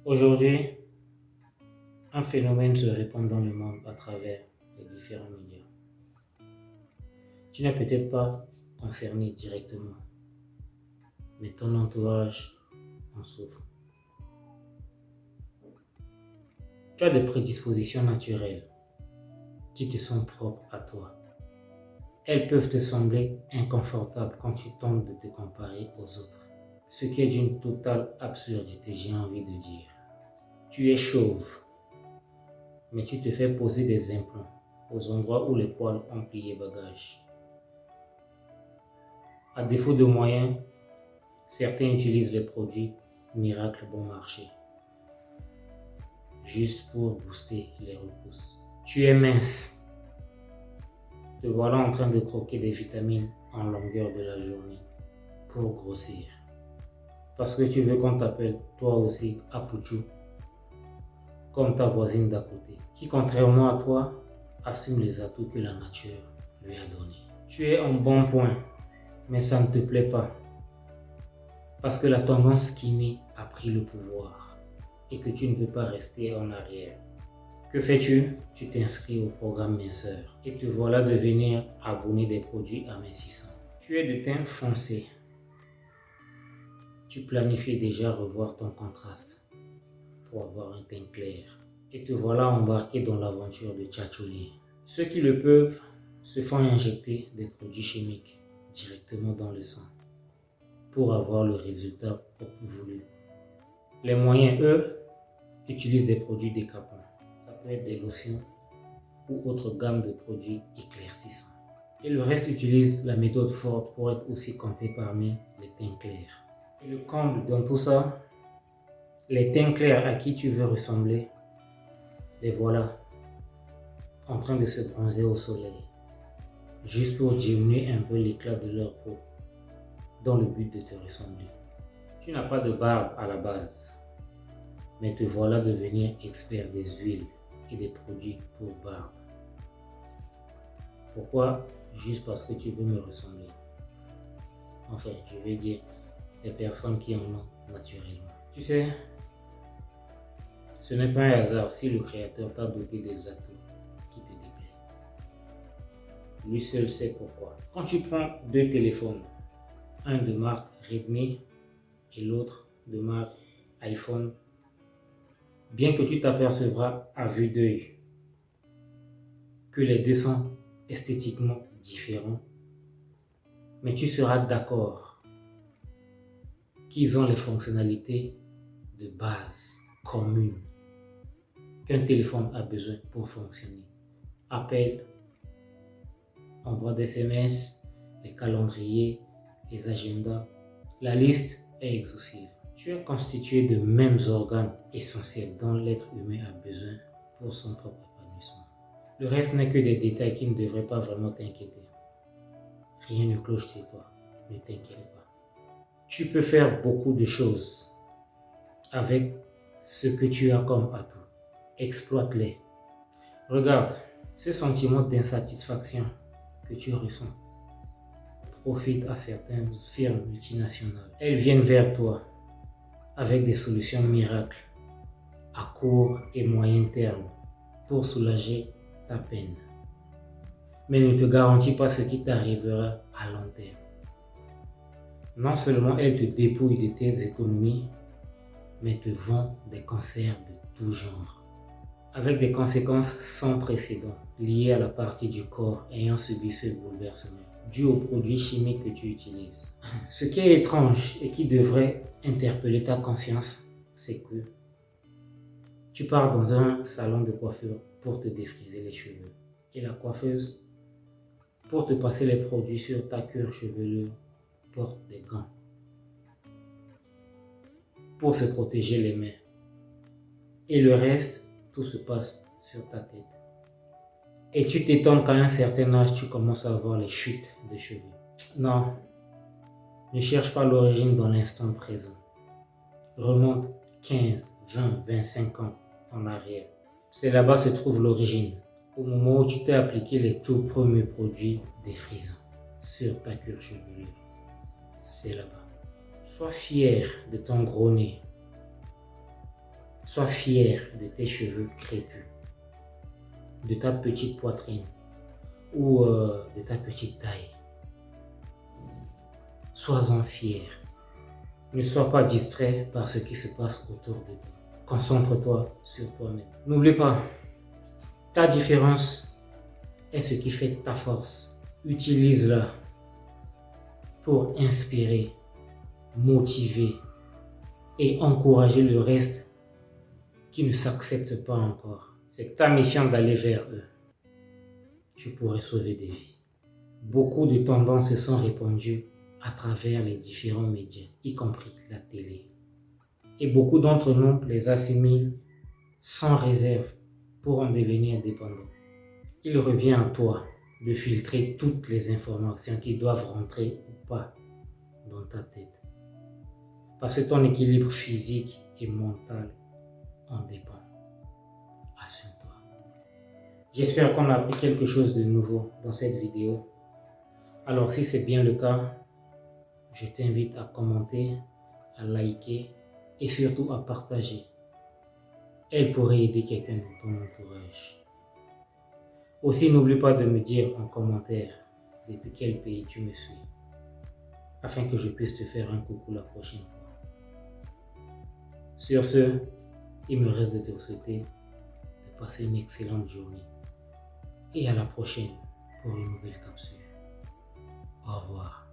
Aujourd'hui, un phénomène se répand dans le monde à travers les différents médias. Tu n'es peut-être pas concerné directement, mais ton entourage en souffre. Tu as des prédispositions naturelles qui te sont propres à toi. Elles peuvent te sembler inconfortables quand tu tentes de te comparer aux autres, ce qui est d'une totale absurdité, j'ai envie de dire. Tu es chauve, mais tu te fais poser des implants aux endroits où les poils ont plié bagage. À défaut de moyens, certains utilisent les produits miracles bon marché, juste pour booster les repousses. Tu es mince, te voilà en train de croquer des vitamines en longueur de la journée pour grossir. Parce que tu veux qu'on t'appelle toi aussi Apuchou, comme ta voisine d'à côté, qui contrairement à toi, assume les atouts que la nature lui a donnés. Tu es en bon point, mais ça ne te plaît pas. Parce que la tendance skinny a pris le pouvoir et que tu ne veux pas rester en arrière. Que fais-tu? Tu t'inscris au programme minceur et te voilà devenir abonné des produits amincissants. Tu es de teint foncé. Tu planifies déjà revoir ton contraste pour avoir un teint clair. Et te voilà embarqué dans l'aventure de tchatcholier. Ceux qui le peuvent se font injecter des produits chimiques directement dans le sang pour avoir le résultat voulu. Les moyens, eux, utilisent des produits décapants. Ça peut être des lotions ou autre gamme de produits éclaircissants. Et le reste utilise la méthode forte pour être aussi compté parmi les teints clairs. Et le comble dans tout ça, les teints clairs à qui tu veux ressembler, les voilà en train de se bronzer au soleil, juste pour diminuer un peu l'éclat de leur peau, dans le but de te ressembler. Tu n'as pas de barbe à la base, mais te voilà devenir expert des huiles et des produits pour barbe. Pourquoi? Juste parce que tu veux me ressembler. Enfin, je veux dire, les personnes qui en ont naturellement. Tu sais, ce n'est pas un hasard si le créateur t'a doté des atouts qui te déplaisent. Lui seul sait pourquoi. Quand tu prends deux téléphones, un de marque Redmi et l'autre de marque iPhone, bien que tu t'apercevras à vue d'œil que les deux sont esthétiquement différents, mais tu seras d'accord qu'ils ont les fonctionnalités de base communes qu'un téléphone a besoin pour fonctionner. Appel, envoi d'SMS, les calendriers, les agendas, la liste est exhaustive. Tu es constitué de mêmes organes essentiels dont l'être humain a besoin pour son propre épanouissement. Le reste n'est que des détails qui ne devraient pas vraiment t'inquiéter. Rien ne cloche chez toi, ne t'inquiète pas. Tu peux faire beaucoup de choses avec ce que tu as comme atout. Exploite-les. Regarde, ce sentiment d'insatisfaction que tu ressens profite à certaines firmes multinationales. Elles viennent vers toi avec des solutions miracles à court et moyen terme pour soulager ta peine. Mais ne te garantit pas ce qui t'arrivera à long terme. Non seulement elles te dépouillent de tes économies, mais te vendent des cancers de tout genre, avec des conséquences sans précédent liées à la partie du corps ayant subi ce bouleversement, dû aux produits chimiques que tu utilises. Ce qui est étrange et qui devrait interpeller ta conscience, c'est que tu pars dans un salon de coiffure pour te défriser les cheveux. Et la coiffeuse, pour te passer les produits sur ta cuir chevelue, porte des gants pour se protéger les mains. Et le reste, tout se passe sur ta tête. Et tu t'étonnes qu'à un certain âge, tu commences à avoir les chutes de cheveux. Non, ne cherche pas l'origine dans l'instant présent. Remonte 15, 20, 25 ans en arrière. C'est là-bas se trouve l'origine. Au moment où tu t'es appliqué les tout premiers produits défrisants sur ta cuir chevelue. C'est là-bas. Sois fier de ton gros nez. Sois fier de tes cheveux crépus, de ta petite poitrine ou de ta petite taille. Sois-en fier. Ne sois pas distrait par ce qui se passe autour de toi. Concentre-toi sur toi-même. N'oublie pas, ta différence est ce qui fait ta force. Utilise-la pour inspirer, motiver et encourager le reste qui ne s'acceptent pas encore. C'est ta mission d'aller vers eux. Tu pourrais sauver des vies. Beaucoup de tendances se sont répandues à travers les différents médias, y compris la télé. Et beaucoup d'entre nous les assimilent sans réserve pour en devenir indépendants. Il revient à toi de filtrer toutes les informations qui doivent rentrer ou pas dans ta tête. Parce que ton équilibre physique et mental en dépend. Assure-toi. J'espère qu'on a appris quelque chose de nouveau dans cette vidéo. Alors si c'est bien le cas, je t'invite à commenter, à liker et surtout à partager. Elle pourrait aider quelqu'un dans ton entourage. Aussi, n'oublie pas de me dire en commentaire depuis quel pays tu me suis, afin que je puisse te faire un coucou la prochaine fois. Sur ce, il me reste de te souhaiter de passer une excellente journée et à la prochaine pour une nouvelle capsule. Au revoir.